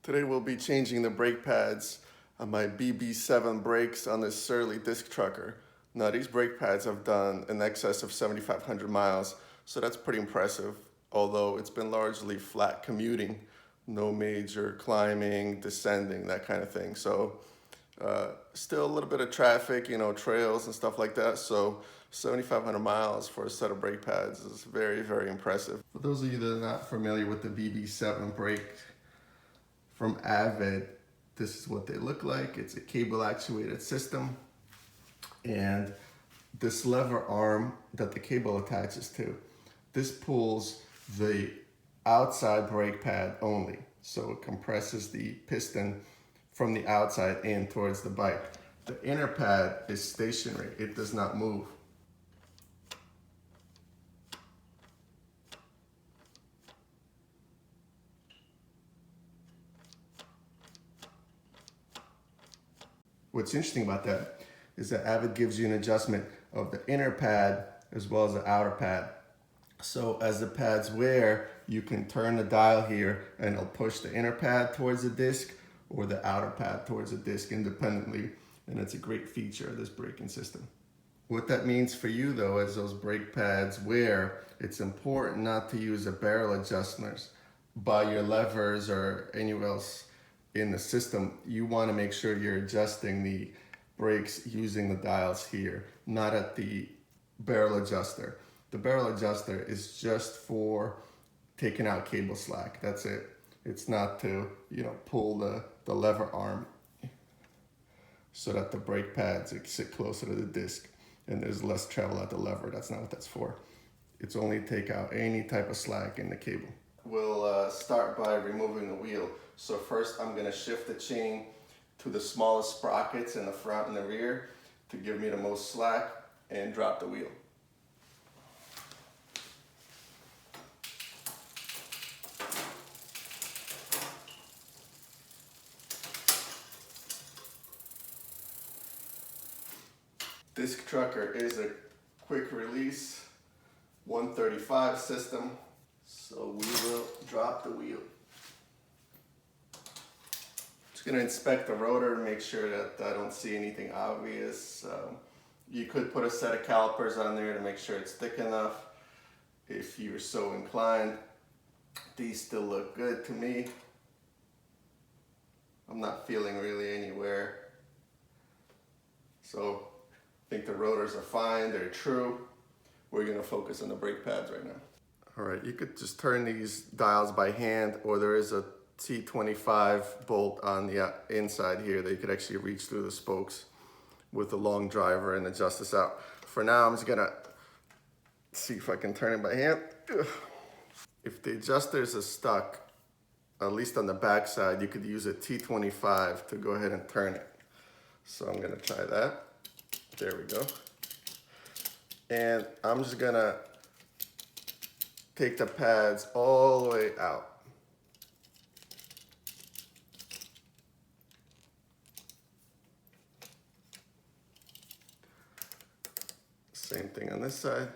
Today we'll be changing the brake pads on my BB7 brakes on this Surly disc trucker. Now these brake pads have done in excess of 7,500 miles, so that's pretty impressive, although it's been largely flat commuting, no major climbing, descending, that kind of thing. So still a little bit of traffic, trails and stuff like that. So 7,500 miles for a set of brake pads is very, very impressive. For those of you that are not familiar with the BB7 brake from Avid, this is what they look like. It's a cable actuated system, and this lever arm that the cable attaches to, this pulls the outside brake pad only. So it compresses the piston from the outside in towards the bike. The inner pad is stationary, it does not move. What's interesting about that is that Avid gives you an adjustment of the inner pad as well as the outer pad. So as the pads wear, you can turn the dial here and it'll push the inner pad towards the disc or the outer pad towards the disc independently. And it's a great feature of this braking system. What that means for you though, as those brake pads wear, it's important not to use the barrel adjustments by your levers or anywhere else in the system. You want to make sure you're adjusting the brakes using the dials here, not at the barrel adjuster. The barrel adjuster is just for taking out cable slack. That's it. It's not to, pull the lever arm so that the brake pads sit closer to the disc and there's less travel at the lever. That's not what that's for. It's only to take out any type of slack in the cable. We'll start by removing the wheel. So first I'm gonna shift the chain to the smallest sprockets in the front and the rear to give me the most slack and drop the wheel. Disc trucker is a quick release 135 system, so we will drop the wheel. Just going to inspect the rotor to make sure that I don't see anything obvious. You could put a set of calipers on there to make sure it's thick enough if you're so inclined. These still look good to me. I'm not feeling really anywhere. So I think the rotors are fine, they're true. We're gonna focus on the brake pads right now. All right, you could just turn these dials by hand, or there is a T25 bolt on the inside here that you could actually reach through the spokes with a long driver and adjust this out. For now, I'm just gonna see if I can turn it by hand. If the adjusters are stuck, at least on the back side, you could use a T25 to go ahead and turn it. So I'm gonna try that. There we go. And I'm just gonna take the pads all the way out. Same thing on this side.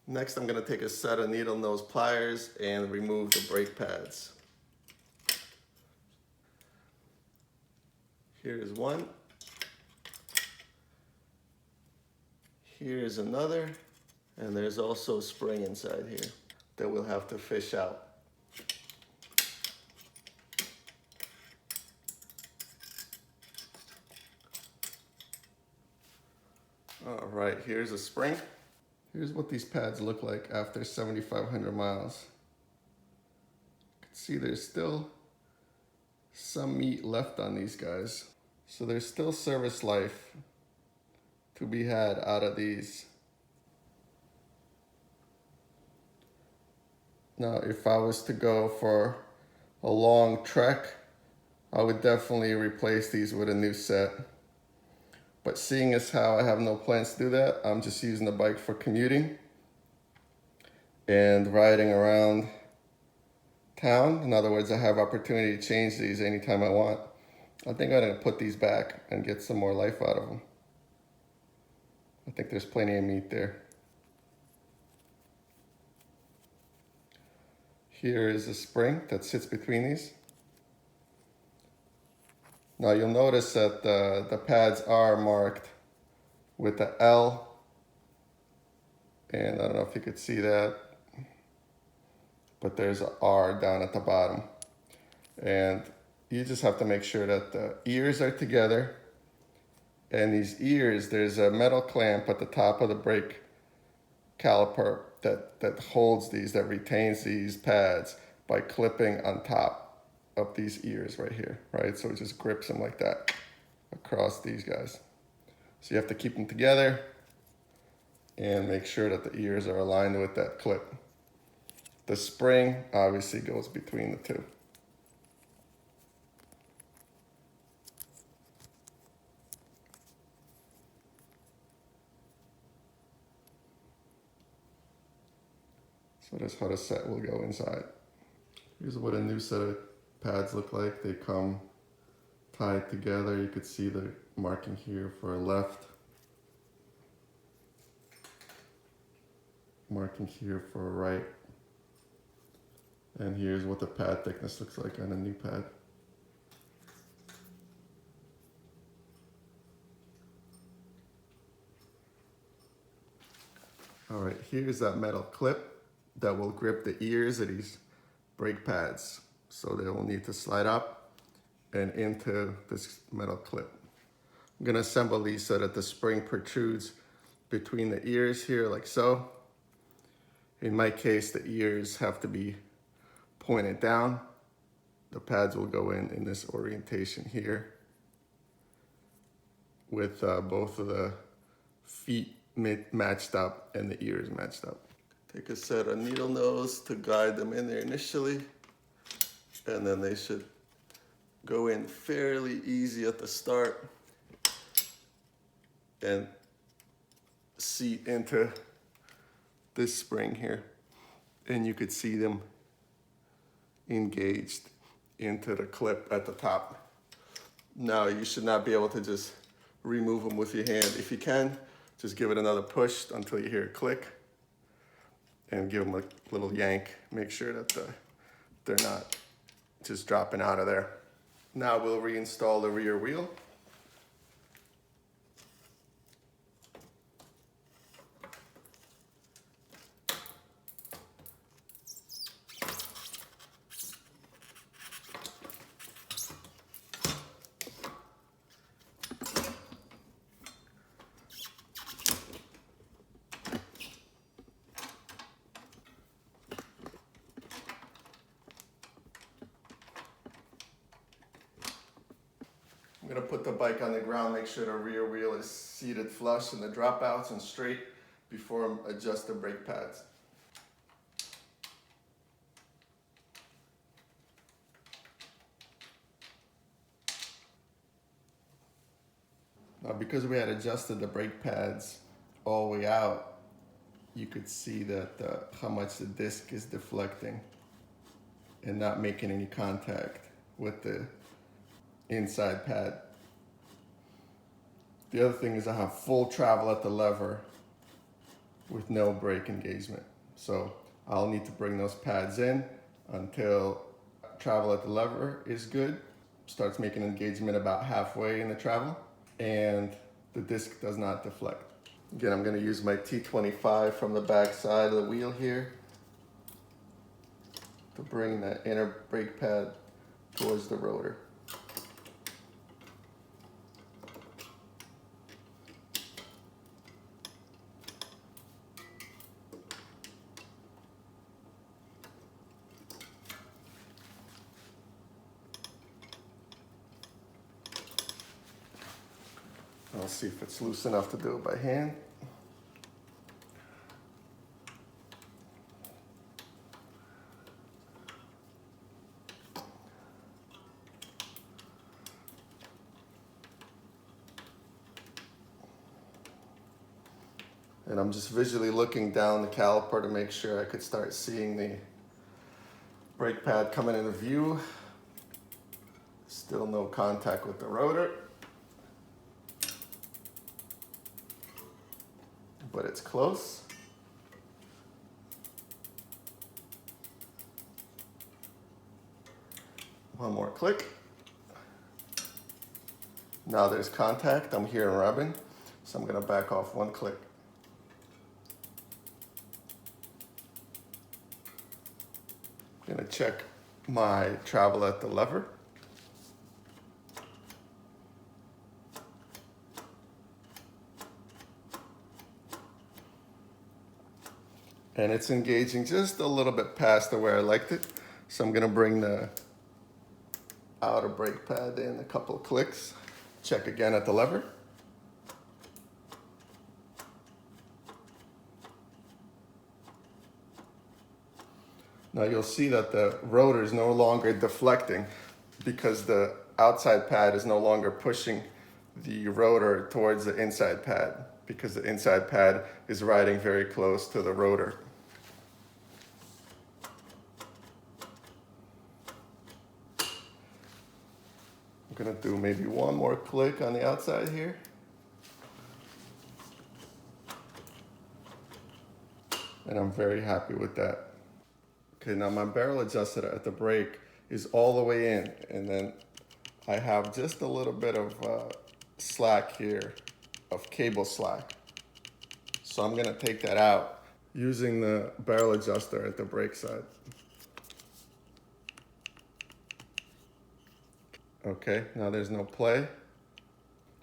Next, I'm gonna take a set of needle nose pliers and remove the brake pads. Here's one. Here's another, and there's also a spring inside here that we'll have to fish out. All right, here's a spring. Here's what these pads look like after 7,500 miles. You can see there's still some meat left on these guys. So there's still service life to be had out of these. Now, if I was to go for a long trek, I would definitely replace these with a new set. But seeing as how I have no plans to do that, I'm just using the bike for commuting and riding around town. In other words, I have opportunity to change these anytime I want. I think I'm gonna put these back and get some more life out of them. I think there's plenty of meat there. Here is a spring that sits between these. Now you'll notice that the pads are marked with the L, and I don't know if you could see that, but there's a R down at the bottom. And you just have to make sure that the ears are together. And these ears, there's a metal clamp at the top of the brake caliper that holds these, that retains these pads by clipping on top of these ears right here, right? So it just grips them like that across these guys. So you have to keep them together and make sure that the ears are aligned with that clip. The spring obviously goes between the two. So that's how the set will go inside. Here's what a new set of pads look like. They come tied together. You could see the marking here for left, marking here for right. And here's what the pad thickness looks like on a new pad. All right, here's that metal clip that will grip the ears of these brake pads. So they will need to slide up and into this metal clip. I'm gonna assemble these so that the spring protrudes between the ears here like so. In my case, the ears have to be pointed down. The pads will go in this orientation here with both of the feet matched up and the ears matched up. Take a set of needle nose to guide them in there initially, and then they should go in fairly easy at the start and seat into this spring here. And you could see them engaged into the clip at the top. Now you should not be able to just remove them with your hand. If you can, just give it another push until you hear a click and give them a little yank. Make sure that they're not just dropping out of there. Now we'll reinstall the rear wheel. I'm gonna put the bike on the ground, make sure the rear wheel is seated flush and the dropouts and straight before I adjust the brake pads. Now because we had adjusted the brake pads all the way out, you could see that how much the disc is deflecting and not making any contact with the inside pad. The other thing is I have full travel at the lever with no brake engagement. So I'll need to bring those pads in until travel at the lever is good. Starts making engagement about halfway in the travel and the disc does not deflect. Again, I'm gonna use my T25 from the back side of the wheel here to bring the inner brake pad towards the rotor. I'll see if it's loose enough to do it by hand. And I'm just visually looking down the caliper to make sure I could start seeing the brake pad coming into view. Still no contact with the rotor, but it's close. One more click. Now there's contact. I'm hearing rubbing, so I'm gonna back off one click. I'm gonna check my travel at the lever. And it's engaging just a little bit past the where I liked it. So I'm gonna bring the outer brake pad in a couple of clicks. Check again at the lever. Now you'll see that the rotor is no longer deflecting because the outside pad is no longer pushing the rotor towards the inside pad because the inside pad is riding very close to the rotor. I'm gonna do maybe one more click on the outside here. And I'm very happy with that. Okay, now my barrel adjusted at the brake is all the way in, and then I have just a little bit of slack here, of cable slack. So I'm gonna take that out using the barrel adjuster at the brake side. Okay, now there's no play.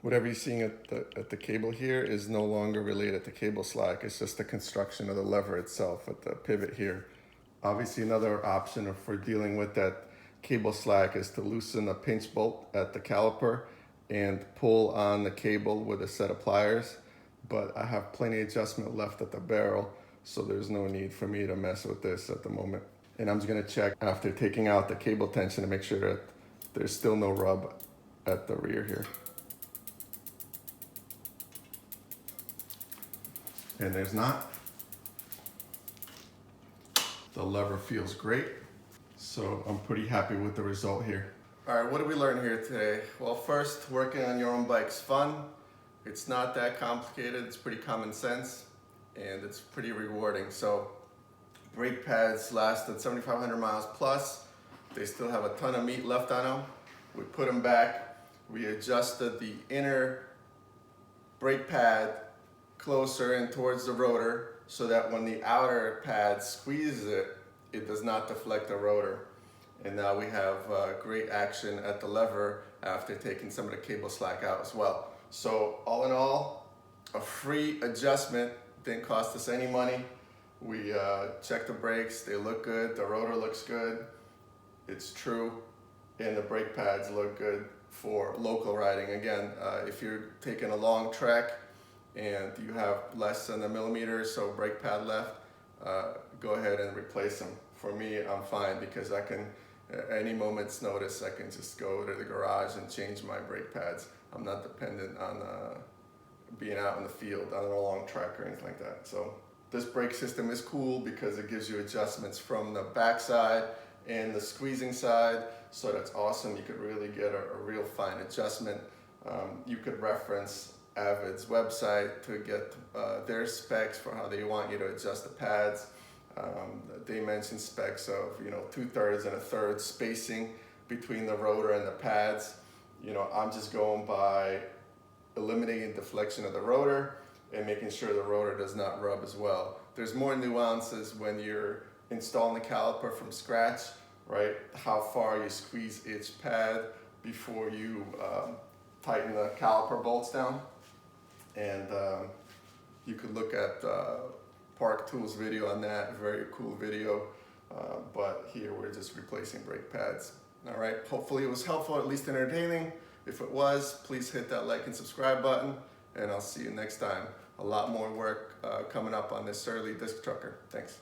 Whatever you're seeing at the cable here is no longer related to cable slack. It's just the construction of the lever itself at the pivot here. Obviously, another option for dealing with that cable slack is to loosen a pinch bolt at the caliper and pull on the cable with a set of pliers. But I have plenty of adjustment left at the barrel, so there's no need for me to mess with this at the moment. And I'm just gonna check after taking out the cable tension to make sure that there's still no rub at the rear here. And there's not. The lever feels great, so I'm pretty happy with the result here. All right, what did we learn here today? Well, first, working on your own bike's fun. It's not that complicated, it's pretty common sense, and it's pretty rewarding. So, brake pads last at 7,500 miles plus. They still have a ton of meat left on them. We put them back. We adjusted the inner brake pad closer and towards the rotor so that when the outer pad squeezes it, it does not deflect the rotor. And now we have great action at the lever after taking some of the cable slack out as well. So all in all, a free adjustment, didn't cost us any money. We checked the brakes, they look good, the rotor looks good, it's true, and the brake pads look good for local riding. Again, if you're taking a long trek and you have less than a millimeter so brake pad left, go ahead and replace them. For me, I'm fine because I can, at any moment's notice, I can just go to the garage and change my brake pads. I'm not dependent on being out in the field on a long trek or anything like that. So this brake system is cool because it gives you adjustments from the back side and the squeezing side, so that's awesome. You could really get a real fine adjustment. You could reference Avid's website to get their specs for how they want you to adjust the pads. They mention specs of 2/3 and 1/3 spacing between the rotor and the pads. I'm just going by eliminating deflection of the rotor and making sure the rotor does not rub as well. There's more nuances when you're installing the caliper from scratch, right? How far you squeeze each pad before you tighten the caliper bolts down. And you could look at Park Tools video on that, very cool video. But here we're just replacing brake pads. All right, hopefully it was helpful, at least entertaining. If it was, please hit that like and subscribe button, and I'll see you next time. A lot more work coming up on this early disc trucker. Thanks.